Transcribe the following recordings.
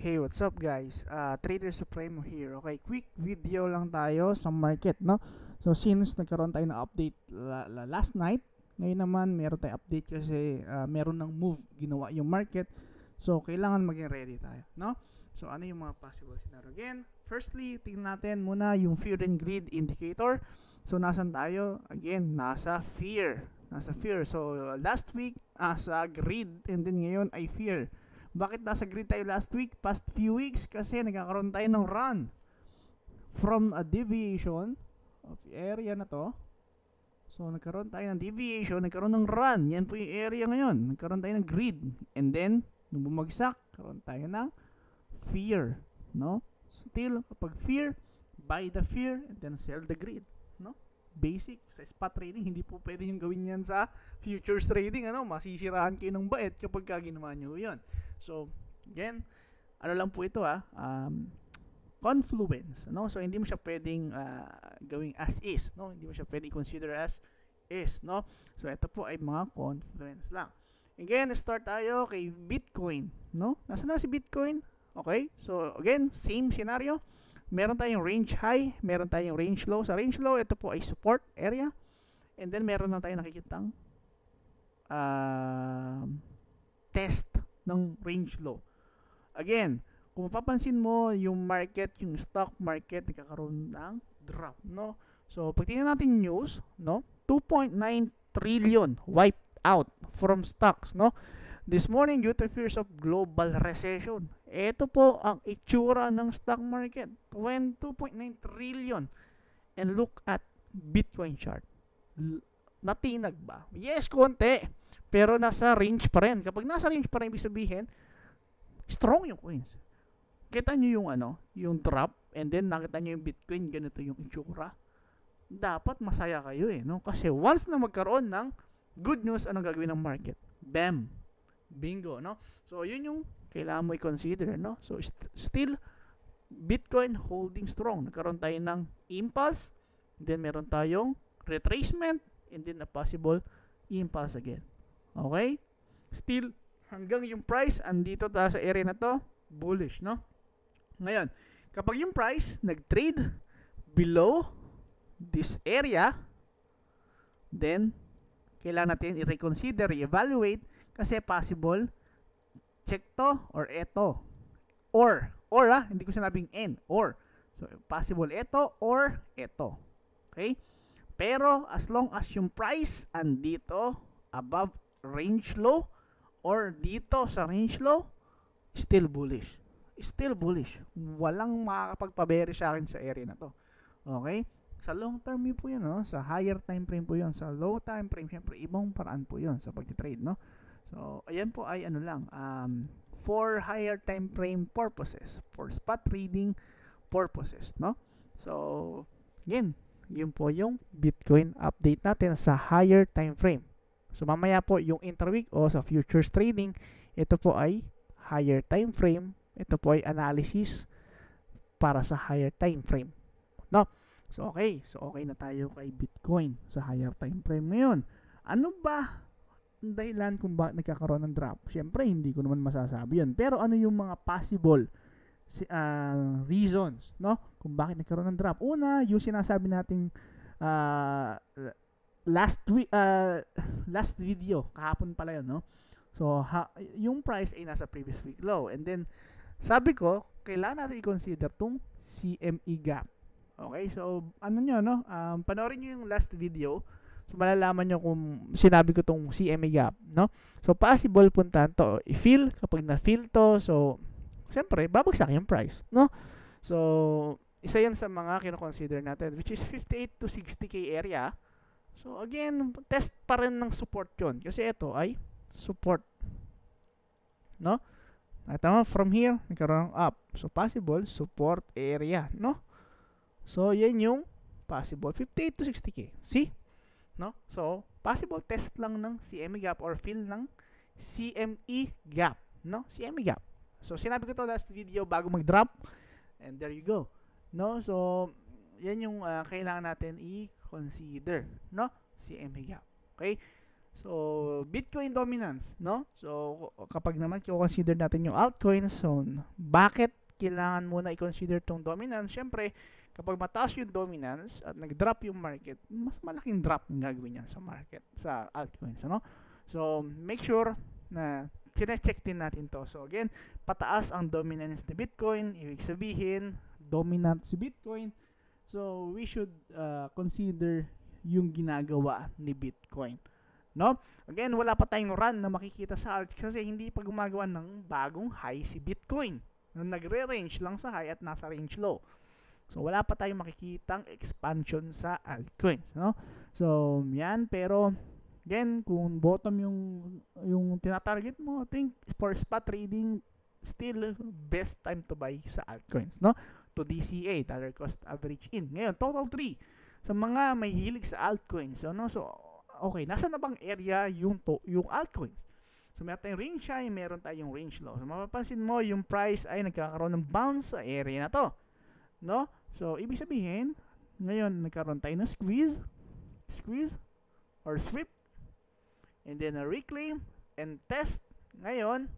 Hey, what's up guys? Trader Supremo here. Okay, quick video lang tayo sa market, no? So since nagkaroon tayo ng update last night, ngayon naman meron tayong update kasi meron ng move ginawa yung market. So kailangan maging ready tayo, no? So ano yung mga possible scenario? Again, firstly, tingnan natin muna yung fear and greed indicator. So nasan tayo? Again, nasa fear. Nasa fear. So last week, sa greed, and then ngayon ay fear. Bakit nasa grid tayo last week, past few weeks? Kasi nagkakaroon tayo ng run from a deviation of area na to. So nagkaroon tayo ng deviation, nagkaroon ng run. Yan po yung area ngayon. Nagkaroon tayo ng grid. And then, nung bumagsak, karoon tayo ng fear. No? Still, kapag fear, buy the fear and then sell the grid. No? Basic sa spot trading, hindi po pwede yung gawin yan sa futures trading, masisiraan kayo ng bait kapag ginawa nyo yun. So again, ano lang po ito, confluence, so hindi mo siya pwedeng gawing as is, hindi mo siya pwedeng consider as is, so ito po ay mga confluence lang. Again, start tayo kay Bitcoin, nasaan na si Bitcoin? Okay, so again, same scenario. Meron tayong range high, meron tayong range low. Sa range low, ito po ay support area. And then, meron na tayong nakikitang test ng range low. Again, kung mapapansin mo, yung market, yung stock market, nagkakaroon ng drop, So, pag tingnan natin news, 2.9 trillion wiped out from stocks, This morning, due to fears of global recession, ito po ang itsura ng stock market. 2.9 trillion. And look at Bitcoin chart. Natinag ba? Yes, konti. Pero nasa range pa rin. Kapag nasa range pa rin, ibig sabihin, strong yung coins. Kita nyo yung yung drop, and then nakita nyo yung Bitcoin, ganito yung itsura. Dapat masaya kayo Kasi once na magkaroon ng good news, anong gagawin ng market? Bam! Bingo, So, yun yung kailangan mo i-consider, So, still, Bitcoin holding strong. Nagkaroon tayo ng impulse, then meron tayong retracement, and then a possible impulse again. Okay? Still, hanggang yung price, andito tayo sa area na to, bullish, Ngayon, kapag yung price nag-trade below this area, then, kailangan natin i-reconsider, i-evaluate, kasi possible, check to or eto. Or hindi ko sinabing N, or. So, possible eto or eto. Okay? Pero, as long as yung price andito, above range low, or dito sa range low, still bullish. Still bullish. Walang makakapagpaberi sa akin sa area na to. Okay? Sa long term po yun, Sa higher time frame po yun. Sa low time frame, syempre, ibang paraan po yun sa pag-trade, So, ayan po ay lang, for higher time frame purposes, for spot trading purposes, So, again, yun po yung Bitcoin update natin sa higher time frame. So, mamaya po yung intraweek o sa futures trading, ito po ay higher time frame. Ito po ay analysis para sa higher time frame, So, okay. So, okay na tayo kay Bitcoin sa higher time frame ngayon. Ano ba dahilan kung bakit nagkakaroon ng drop? Siyempre, hindi ko naman masasabi yun. Pero ano yung mga possible reasons, kung bakit nagkaroon ng drop? Una, yung sinasabi nating last video, kahapon pala yun, So, yung price ay nasa previous week low. And then, sabi ko, kailangan natin i-consider tong CME gap. Okay, so, panoorin nyo yung last video. So, malalaman nyo kung sinabi ko tong CME gap, So, possible puntahan to. I-fill, kapag na-fill to, so, syempre, babagsak yung price, So, isa yan sa mga kino-consider natin, which is 58 to 60K area. So, again, test pa rin ng support yun. Kasi ito ay support, At from here, nagkaroon up. So, possible support area, So, yan yung possible 58 to 60K. See? So, possible test lang ng CME gap or fill ng CME gap, CME gap. So, sinabi ko to last video bago mag-drop. And there you go, So, yan yung kailangan natin i-consider, CME gap. Okay? So, Bitcoin dominance, no? So, kapag naman i-consider natin yung altcoins, so, bakit kailangan muna i-consider tong dominance? Syempre, kapag mataas yung dominance at nag-drop yung market, mas malaking drop yung gagawin niya sa market, sa altcoins, ano? So, make sure na chine-check din natin to. So, again, pataas ang dominance ni Bitcoin, ibig sabihin, dominant si Bitcoin. So, we should consider yung ginagawa ni Bitcoin. No? Again, wala pa tayong run na makikita sa alt kasi hindi pa gumagawa ng bagong high si Bitcoin. Nagre-range lang sa high at nasa range low. So, wala pa tayong makikitang expansion sa altcoins. No? So, yan. Pero, again, kung bottom yung tinatarget mo, I think for spot trading, still best time to buy sa altcoins. No? To DCA, dollar cost average in. Ngayon, total 3. Sa mga may hilig sa altcoins. So, okay, nasa na bang area yung altcoins? So, meron tayong range high, meron tayong range low. So, mapapansin mo, yung price ay nagkakaroon ng bounce sa area na to. No? So, ibig sabihin, ngayon, nagkaroon tayo ng squeeze, or sweep, and then a reclaim, and test. Ngayon,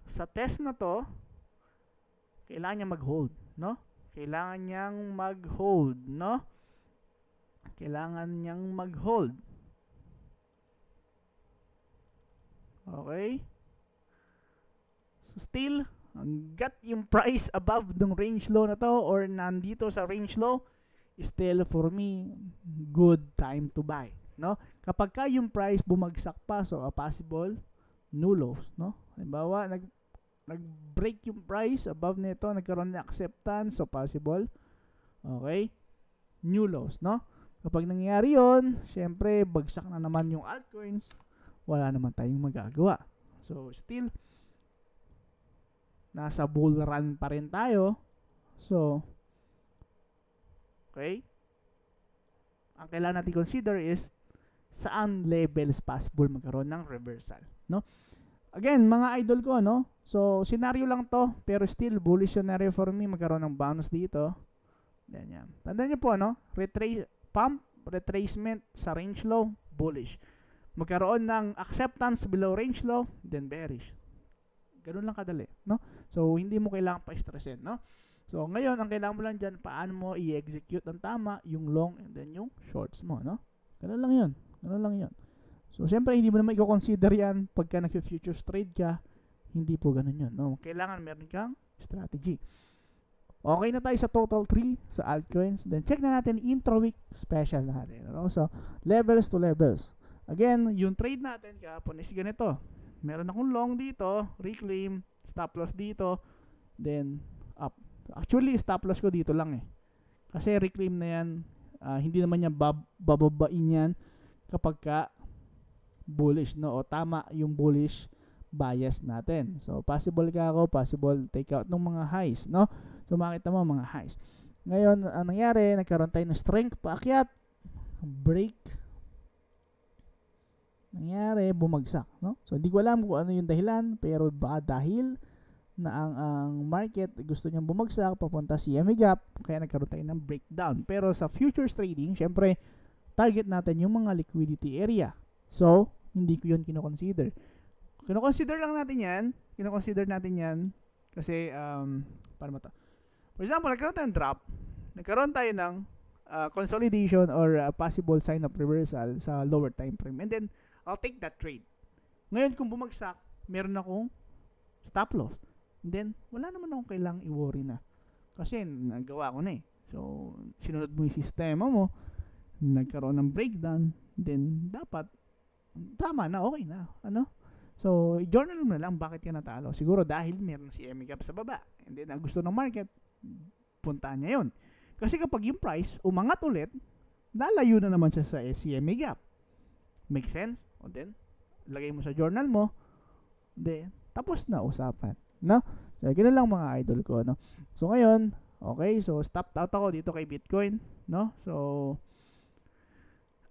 sa test na to, kailangan niya mag-hold, no? Kailangan niyang mag-hold, no? Kailangan niyang mag-hold. Okay? So still, hanggat yung price above ng range low na to or nandito sa range low, still for me, good time to buy. No? Kapag ka yung price bumagsak pa, so a possible new lows. No? Halimbawa, nag-break yung price above nito, nagkaroon ng acceptance, so possible. Okay? New lows. No? Kapag nangyayari yun, syempre, bagsak na naman yung altcoins, wala naman tayong magagawa. So, still, nasa bull run pa rin tayo. So, okay? Ang kailangan natin consider is saan levels possible magkaroon ng reversal. No? Again, mga idol ko, no? So, scenario lang to, pero still, bullish scenario for me, magkaroon ng bounce dito. Yan. Tandaan nyo po, no? Pump, retracement sa range low, bullish. Magkaroon ng acceptance below range low, then bearish. Ganun lang kadali, no? So, hindi mo kailangan pa-stressin, no? So, ngayon, ang kailangan mo lang dyan, paano mo i-execute ng tama yung long and then yung shorts mo, no? Ganun lang yun. So, syempre, hindi mo naman i-consider yan pagka nag-futures trade ka. Hindi po ganun yun, no? Kailangan meron kang strategy. Okay na tayo sa total 3 sa altcoins. Then, check na natin intra-week special natin, no? So, levels to levels. Again, yung trade natin kahapon is ganito. Meron akong long dito, reclaim, stop loss dito, then up. Actually, stop loss ko dito lang eh. Kasi reclaim na yan, hindi naman niya bababain yan kapag ka bullish, no? O tama yung bullish bias natin. So, possible take out ng mga highs, no? So, makita mo mga highs. Ngayon, ang nangyari, nagkaroon tayo ng strength paakyat, break, nangyari, bumagsak, no? So, hindi ko alam kung ano yung dahilan, pero baka dahil na ang market gusto niyang bumagsak, papunta CME gap, kaya nagkaroon tayo ng breakdown. Pero sa futures trading, syempre, target natin yung mga liquidity area. So, hindi ko yun kinoconsider. Kinoconsider natin yan kasi, paano ba ito? For example, nagkaroon tayo ng drop, nagkaroon tayo ng consolidation or possible sign of reversal sa lower time frame. And then, I'll take that trade. Ngayon, kung bumagsak, meron akong stop loss. And then, wala naman akong kailangang i-worry na. Kasi, nagawa ko na eh. So, sinunod mo yung sistema mo, nagkaroon ng breakdown, then, dapat, tama na, okay na. Ano? So, journal mo na lang bakit ka natalo. Siguro dahil meron si CME gap sa baba. And then, ang gusto ng market, puntaan niya yun. Kasi kapag yung price umangat ulit, lalayo na naman siya sa CME gap. Make sense? O then, lagay mo sa journal mo, then, tapos na usapan. No? So, ganoon lang mga idol ko, no? So, ngayon, okay, so, stopped out ako dito kay Bitcoin, no? So,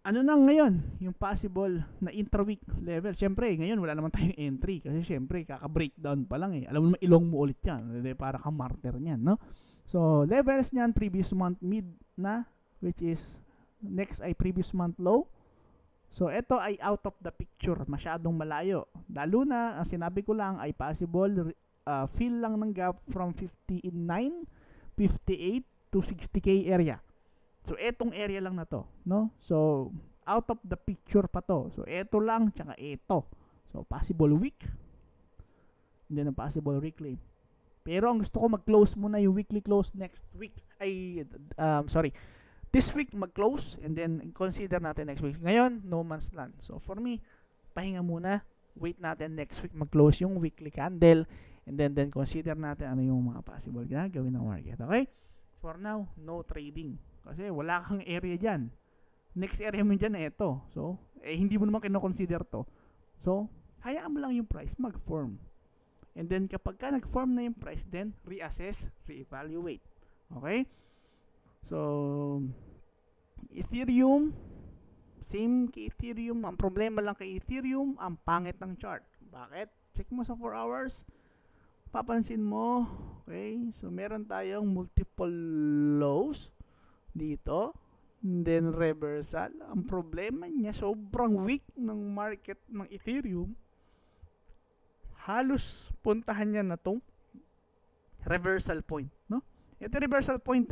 ano na ngayon, yung possible na intra-week level? Siyempre, ngayon, wala naman tayong entry, kasi siyempre, kaka-breakdown pa lang eh. Alam mo naman, ilong mo ulit yan, para ka martyr niyan, no? So, levels niyan, previous month mid na, which is, next ay previous month low. So, ito ay out of the picture. Masyadong malayo. Lalo na, ang sinabi ko lang ay possible fill lang ng gap from 59, 58 to 60K area. So, etong area lang na to. No? So, out of the picture pa to. So, eto lang, tsaka eto. So, possible week. And then, a possible weekly. Pero, ang gusto ko mag-close muna yung weekly close next week. This week mag-close and then consider natin next week. Ngayon, no man's land. So for me, pahinga muna. Wait natin next week mag-close yung weekly candle and then consider natin ano yung mga possible na gawin ng market. Okay? For now, no trading. Kasi wala kang area dyan. Next area mo dyan na ito. So, hindi mo naman kinoconsider to. So, hayaan mo lang yung price mag-form. And then kapag ka nag-form na yung price, then reassess, reevaluate. Okay? So, Ethereum, same kay Ethereum. Ang problema lang kay Ethereum, ang pangit ng chart. Bakit? Check mo sa 4 hours. Papansin mo, okay? So, meron tayong multiple lows dito. And then, reversal. Ang problema niya, sobrang weak ng market ng Ethereum. Halos puntahan niya na tong reversal point, no? Ito reversal point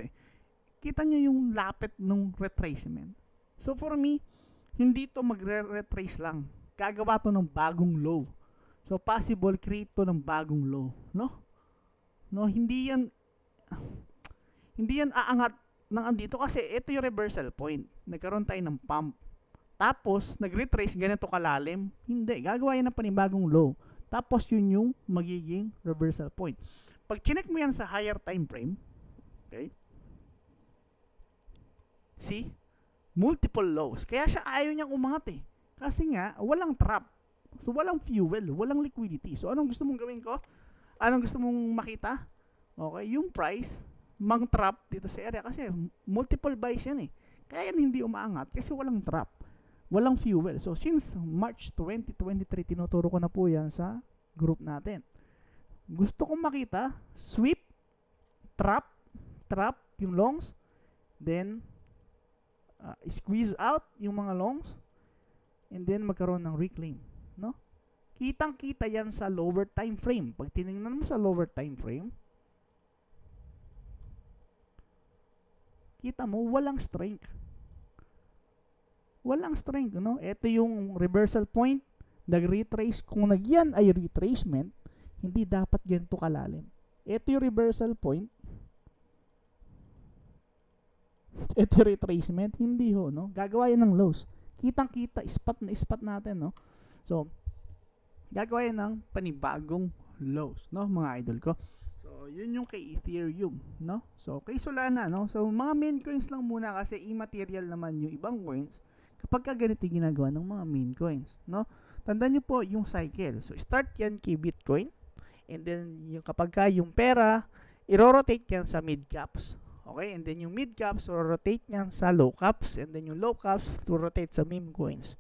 kita nyo yung lapit ng retracement. So for me, hindi to magre-retrace lang. Gagawa to ng bagong low. So possible create to ng bagong low, no? No, hindi yan aangat ng andito kasi ito yung reversal point. Nagkaroon tayo ng pump. Tapos nag-retrace ganito kalalim. Hindi, gagawa yan ng panibagong low. Tapos yun yung magiging reversal point. Pag chinek mo yan sa higher time frame, okay? See? Multiple lows. Kaya siya ayaw niyang umangat Kasi nga, walang trap. So, walang fuel. Walang liquidity. So, anong gusto mong gawin ko? Anong gusto mong makita? Okay, yung price, mang-trap dito sa area. Kasi multiple buys yan Kaya yan hindi umaangat kasi walang trap. Walang fuel. So, since March 2023, tinuturo ko na po yan sa group natin. Gusto kong makita, sweep, trap yung longs, then, squeeze out yung mga longs and then magkaroon ng reclaim, no? Kitang-kita yan sa lower time frame. Pag tiningnan mo sa lower time frame, kita mo walang strength. Walang strength, no? Ito yung reversal point, nag-retrace. Kung nagyan ay retracement, hindi dapat ganito kalalim. Ito yung reversal point. Ito retracement, hindi no? Gagawa yan ng lows. Kitang-kita, spot na spot natin, no? So, gagawa yan ng panibagong lows, no? Mga idol ko. So, yun yung kay Ethereum, no? So, kay Solana, no? So, mga main coins lang muna kasi immaterial naman yung ibang coins kapag ka ganito ginagawa ng mga main coins, no? Tandaan nyo po yung cycle. So, start yan kay Bitcoin and then yung kapag ka yung pera, i-rotate yan sa mid caps. Okay, and then yung mid caps rotate niyan sa low caps and then yung low caps to rotate sa meme coins.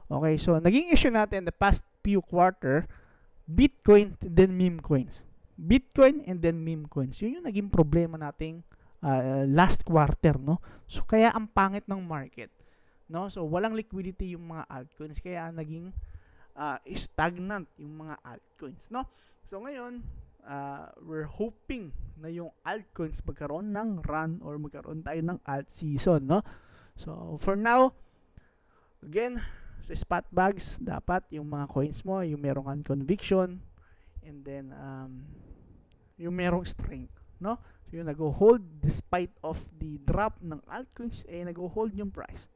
Okay, so naging issue natin the past few quarter, Bitcoin then meme coins. Bitcoin and then meme coins. Yun yung naging problema nating last quarter, no? So kaya ang pangit ng market, no? So walang liquidity yung mga altcoins kaya naging stagnant yung mga altcoins, no? So ngayon, we're hoping na yung altcoins magkaroon ng run or magkaroon tayo ng alt season, no? So, for now, again, sa spot bags, dapat yung mga coins mo, yung merong kang conviction, and then, yung merong strength, no? So, yung nag-hold despite of the drop ng altcoins, nag-hold yung price,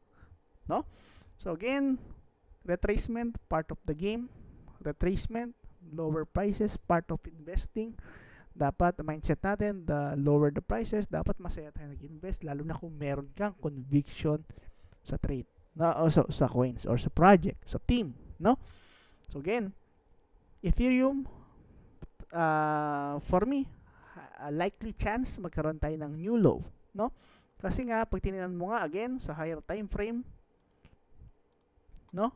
no? So, again, retracement, part of the game. Retracement, lower prices, part of investing. Dapat mindset natin, the lower the prices, dapat masaya tayo nag-invest, lalo na kung meron kang conviction sa trade, no? O sa coins, or sa project, sa team, no? So again, Ethereum, for me, a likely chance magkaroon tayo ng new low, no? Kasi nga, pag tinignan mo nga again, sa higher time frame, no?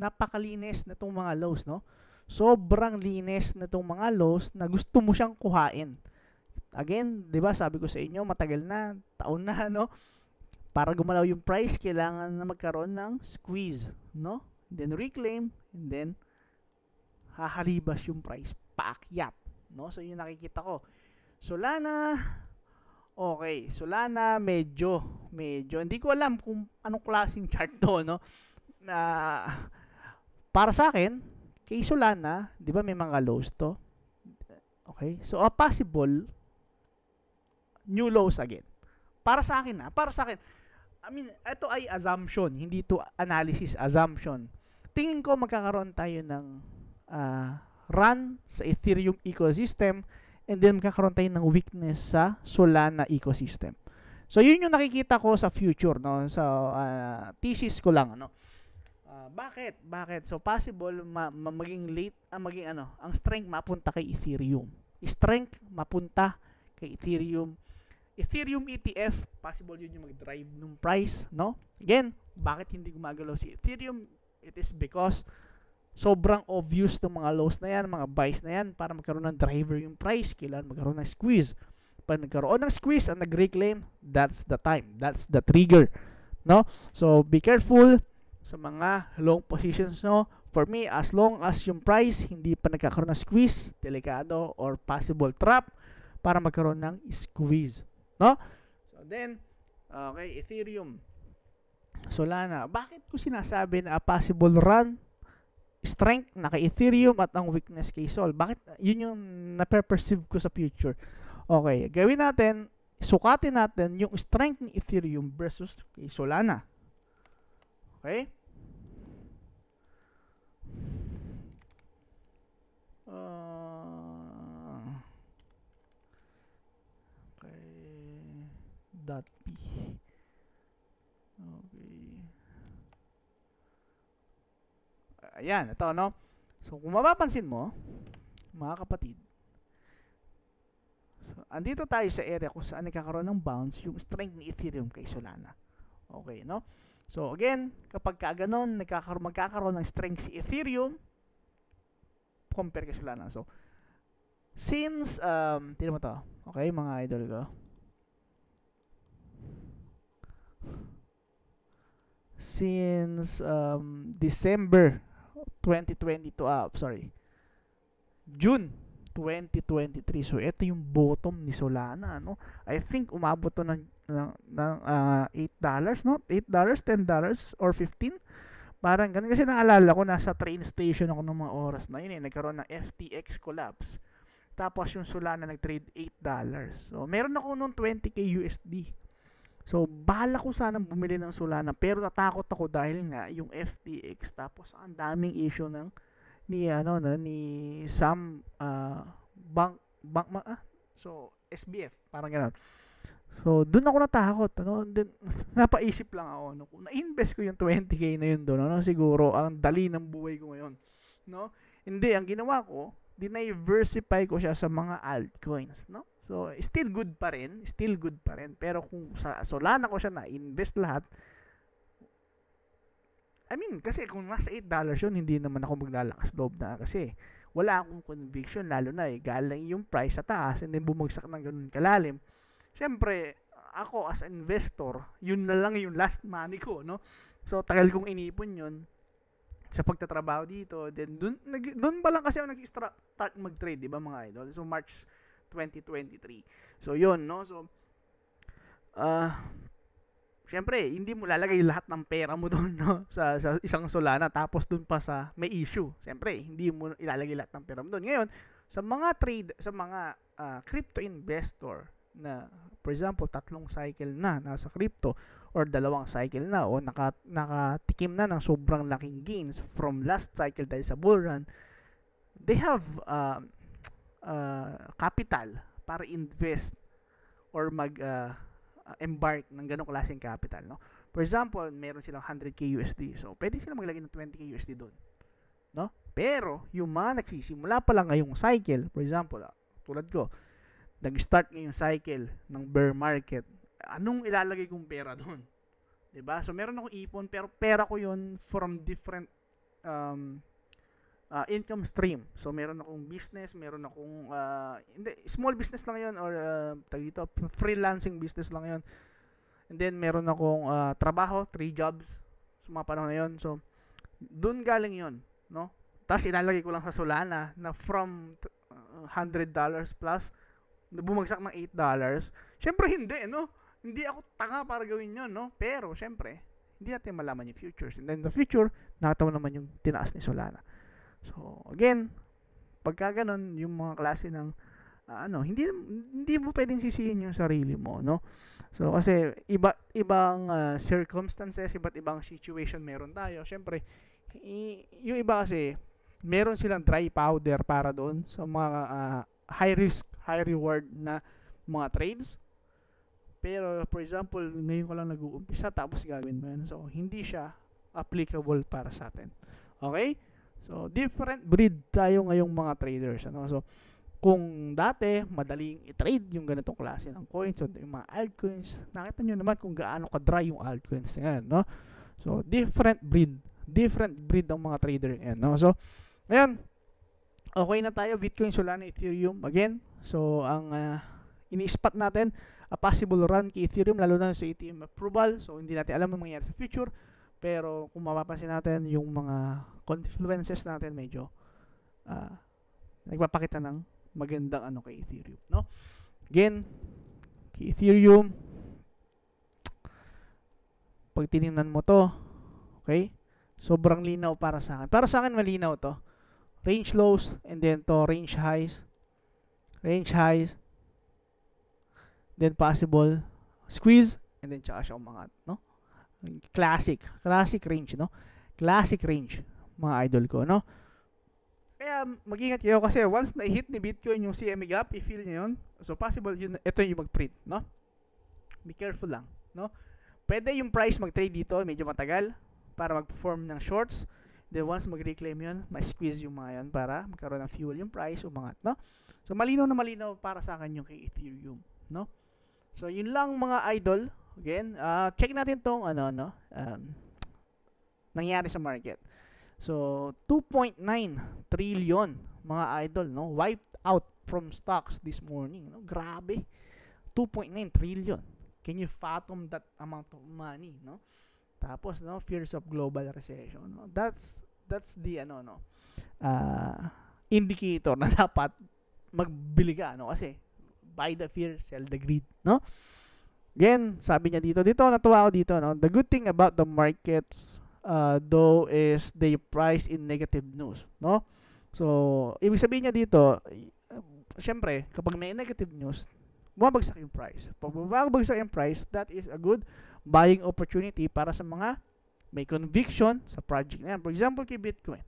Napakalinis na itong mga lows, no? Sobrang linis na itong mga lows na gusto mo siyang kuhain. Again, 'di ba, sabi ko sa inyo, matagal na, taon na, no? para gumalaw yung price, kailangan na magkaroon ng squeeze, no? And then reclaim, and then hahalibas yung price, paakyat, no? So yun nakikita ko. Solana, okay. Solana, medyo, hindi ko alam kung anong klaseng chart to, no? Na, para sa akin, kay Solana, di ba may mga lows to? Okay? So, a possible new lows again. Para sa akin, I mean, ito ay assumption, hindi to analysis, assumption. Tingin ko magkakaroon tayo ng run sa Ethereum ecosystem, and then magkakaroon tayo ng weakness sa Solana ecosystem. So, yun yung nakikita ko sa future, no? Sa thesis ko lang, ano? Bakit? So, possible maging late, ang strength mapunta kay Ethereum. Strength mapunta kay Ethereum. Ethereum ETF, possible yun yung mag-drive ng price, no? Again, bakit hindi gumagalaw si Ethereum? It is because sobrang obvious ng mga lows na yan, mga buys na yan, para magkaroon ng driver yung price, kailangan magkaroon ng squeeze. Pag nagkaroon ng squeeze at nag-reclaim, that's the time, that's the trigger, no? So, be careful sa mga long positions, no? For me, as long as yung price hindi pa nagkakaroon ng squeeze, delikado, or possible trap para magkaroon ng squeeze, no? So then, okay, Ethereum, Solana. Bakit ko sinasabi na possible run strength na kay Ethereum at ang weakness kay Sol? Bakit? Yun yung na-perceive ko sa future. Okay, gawin natin, sukatin natin yung strength ni Ethereum versus kay Solana. Okay? Dot P. Okay. Ayan, ito, no? So, kung mapapansin mo, mga kapatid, so, andito tayo sa area kung saan nagkakaroon ng bounce yung strength ni Ethereum kay Solana. Okay, no? So, again, kapag kaganon, magkakaroon ng strength si Ethereum compare kay Solana. So, since, tignan mo to. Okay, mga idol ko. Since December 2022, June 2023. So, ito yung bottom ni Solana, no? I think umabot to ng $8, no? $8, $10, or 15. Parang ganun. Kasi naalala ko, nasa train station ako ng mga oras na yun, nagkaroon ng FTX collapse. Tapos yung Solana nag-trade $8. So, meron ako noong 20k USD. So, bahala ko sanang bumili ng Solana, pero natakot ako dahil nga yung FTX, tapos ang daming issue ni Sam so SBF, parang gano'n. So, doon ako natakot, ano? Then, napaisip lang ako, no? Kung na-invest ko yung 20k na yun doon, ano? Siguro ang dali ng buhay ko ngayon, no? Hindi, ang ginawa ko, diniversify ko siya sa mga altcoins, no? So, still good pa rin, pero kung sa Solana ko siya na-invest lahat, I mean, kasi kung nasa $8 yun, hindi naman ako maglalakas loob na, kasi wala akong conviction, lalo na galing yung price sa taas and then bumagsak ng ganun kalalim. Siyempre, ako as investor, yun na lang yung last money ko, no? So, tagal kong inipon yun sa pagtatrabaho dito. Then, dun pa lang kasi ako nag-start mag-trade, di ba mga idol? So, March 2023. So, yun, no? So, siyempre, hindi mo lalagay lahat ng pera mo doon, no? Sa isang Solana, tapos doon pa sa may issue. Siyempre, hindi mo ilalagay lahat ng pera mo doon. Ngayon, sa mga crypto investor na, for example, 3 cycle na nasa crypto or 2 cycle na o nakatikim na ng sobrang laking gains from last cycle dahil sa bull run, they have capital para invest or embark ng ganong klaseng capital, no? For example, meron silang 100k USD. So, pwede silang maglagay ng 20k USD doon, no? Pero, yung mga nagsisimula pa lang ngayong cycle, for example, tulad ko, nag-start ngayong cycle ng bear market, anong ilalagay kong pera doon? 'Di ba? So, meron akong ipon, pero pera ko yun from different income stream. So, meron akong business, meron akong small business lang yun or dito, freelancing business lang yun. And then, meron akong trabaho, 3 jobs sa mga panahon na yun. So, dun galing yun, no? Tapos, ilalagay ko lang sa Solana na from $100 plus, bumagsak ng $8. Syempre, hindi, no? Hindi ako tanga para gawin yun, no? Pero, syempre, hindi natin malaman yung futures. And then, the future, nakatawa naman yung tinaas ni Solana. So, again, pagka ganun, yung mga klase ng hindi mo pwedeng sisihin yung sarili mo, no? So kasi ibang circumstances, iba't ibang situation meron tayo. Syempre, yung iba kasi meron silang dry powder para doon sa mga high risk, high reward na mga trades. Pero for example, ngayon ko lang nag-uumpisa tapos gagawin mo yan. So hindi siya applicable para sa atin. Okay? So different breed tayo ngayong mga traders, ano? So kung dati, madaling i-trade yung ganitong klase ng coins, so yung mga altcoins, nakita nyo naman kung gaano ka-dry yung altcoins ngayon, no? So, different breed ang mga trader ngayon, no? So, ayan, okay na tayo, Bitcoin, Solana, Ethereum, again. So, ang ini-spot natin, a possible run kay Ethereum, lalo na sa ATM approval, so hindi natin alam ang mangyayari sa future, pero kung mapapansin natin, yung mga confluences natin, medyo nagpapakita ng magandang kay Ethereum, no? Again, kay Ethereum, pag tinignan mo to, okay, sobrang linaw para sa akin. Para sa akin, malinaw to. Range lows, and then to range highs, then possible squeeze, and then tsaka siya umangat, no? Classic range, no? Classic range, mga idol ko, no? Kaya mag-ingat kayo kasi once na-hit ni Bitcoin yung CME gap, i-feel niyo yun. So possible yun, ito yung mag-print, no? Be careful lang, no? Pwede yung price mag-trade dito, medyo matagal para mag-perform ng shorts. Then once mag-reclaim yun, ma-squeeze yung mga yun para magkaroon ng fuel yung price, umangat, no? So malinaw na malinaw para sa akin yung kay Ethereum, no? So yun lang mga idol. Again, check natin tong nangyari sa market. So, 2.9 trillion mga idol, no? Wiped out from stocks this morning, no? Grabe. 2.9 trillion. Can you fathom that amount of money, no? Tapos, no, fears of global recession, no? That's the indicator na dapat magbili ka, no? Kasi buy the fear, sell the greed, no? Again, sabi niya dito natuwa ako dito, no? The good thing about the markets though is they price in negative news, no? So, ibig sabihin niya dito, syempre, kapag may negative news, bumabagsak yung price. Pag bumabagsak yung price, that is a good buying opportunity para sa mga may conviction sa project na yan. For example, kay Bitcoin,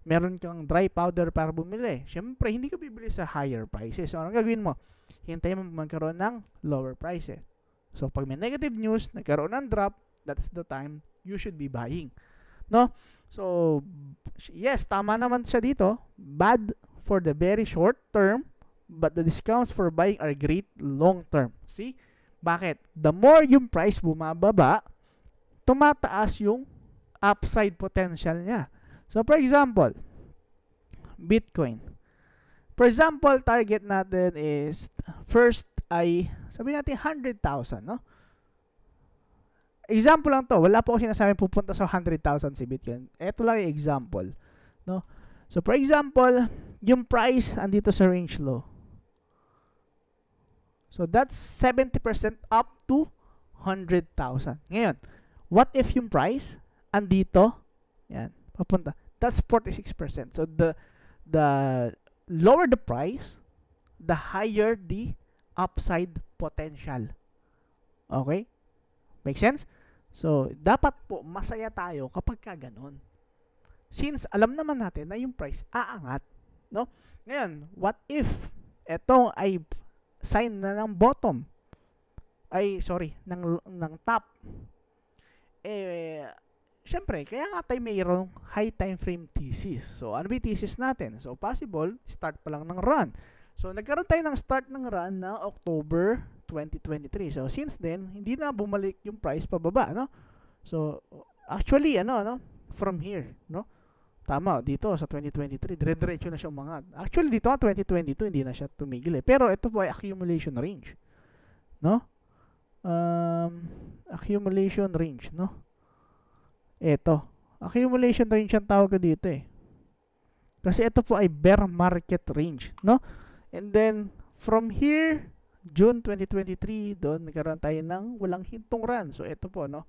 meron kang dry powder para bumili. Syempre, hindi ka bibili sa higher prices. So, anong gagawin mo? Hintayin mo magkaroon ng lower prices. So, pag may negative news, nagkaroon ng drop, that's the time you should be buying, no? So yes, tama naman siya dito, bad for the very short term, but the discounts for buying are great long term. See, bakit? The more yung price bumababa, tumataas yung upside potential niya. So for example, Bitcoin, for example, target natin is first ay sabi natin 100,000, no? Example lang to. Wala po ako sinasabing pupunta sa 100,000 si Bitcoin. Ito lang yung example, no? So, for example, yung price andito sa range low. So, that's 70% up to 100,000. Ngayon, what if yung price andito, yan, papunta. That's 46%. So, the lower the price, the higher the upside potential. Okay? Make sense? So, dapat po masaya tayo kapag ka ganun. Since alam naman natin na yung price aangat, no? Ngayon, what if ito ay sign na ng bottom? Ng top. Syempre, kaya nga tayo mayroong high time frame thesis. So, ano ba yung thesis natin? So, possible, start pa lang ng run. So, nagkaroon tayo ng start ng run na October 2023. So, since then, hindi na bumalik yung price pababa, no? So, actually, from here, no? Tama, dito sa 2023, dire-diretso na siya umangat. Actually, dito sa 2022, hindi na siya tumigil eh. Pero ito po ay accumulation range, no? accumulation range, no? Ito, accumulation range ang tawag ko dito eh. Kasi ito po ay bear market range, no? And then, from here, June 2023, doon nagkaroon tayo ng walang hintong run. So, ito po, no?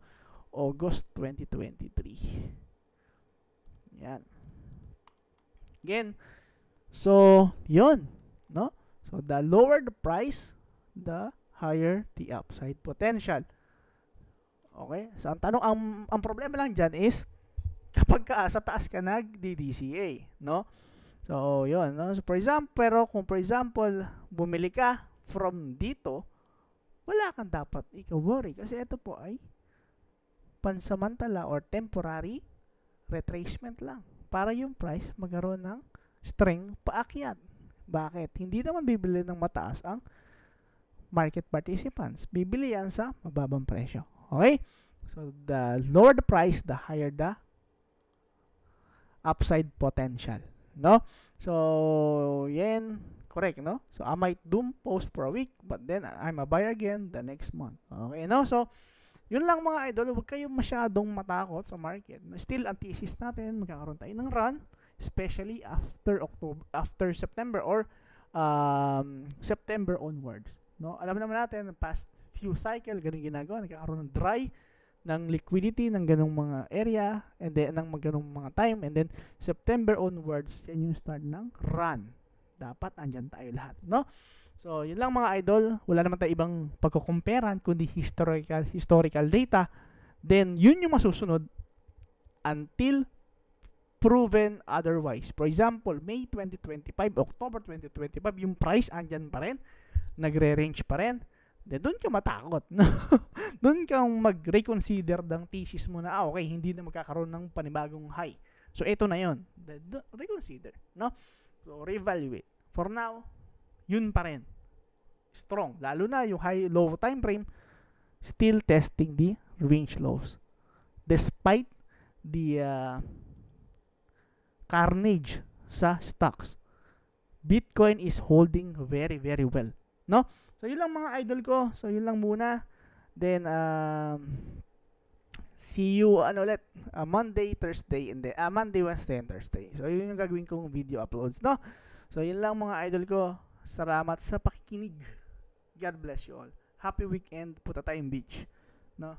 August 2023. Yan. Again, so, yun, no? So, the lower the price, the higher the upside potential. Okay? So, ang tanong, ang problema lang dyan is, kapag sa taas ka nag-DCA, no? So, yun, no? So, pero kung for example, bumili ka from dito, wala kang dapat ika-worry kasi ito po ay pansamantala or temporary retracement lang para yung price magkaroon ng strength paakyat. Bakit? Hindi naman bibili ng mataas ang market participants. Bibili yan sa mababang presyo. Okay? So, the lower the price, the higher the upside potential. No? So, yan. Correct, no? So, I might doom post for a week, but then I'm a buyer again the next month. Okay, no? So, yun lang mga idol. Huwag kayong masyadong matakot sa market. Still, ang thesis natin, magkakaroon tayo ng run, especially after September or September onwards. No? Alam naman natin, the past few cycle, ganun ginagawa, nagkakaroon ng dry ng liquidity ng ganung mga area and then ng ganung mga time, and then September onwards, yan yung start ng run. Dapat andyan tayo lahat, no? So, yun lang mga idol. Wala naman tayo ibang pagkukumperan kundi historical data. Then, yun yung masusunod until proven otherwise. For example, May 2025, October 2025, yung price andyan pa rin, nagre-range pa rin. Then, doon ka matakot. No? Doon kang mag-reconsider ng thesis mo na, okay, hindi na magkakaroon ng panibagong high. So, ito na yun. Reconsider, no? So, reevaluate. For now, yun pa rin. Strong. Lalo na yung high-low time frame, still testing the range lows. Despite the carnage sa stocks, Bitcoin is holding very, very well. No? So, yun lang mga idol ko. So, yun lang muna. Then, see you ulit Monday, Thursday, and then Monday, Wednesday, and Thursday. So, yun yung gagawin kong video uploads, no? So, yun lang mga idol ko. Salamat sa pakikinig. God bless you all. Happy weekend. Punta tayong beach, no?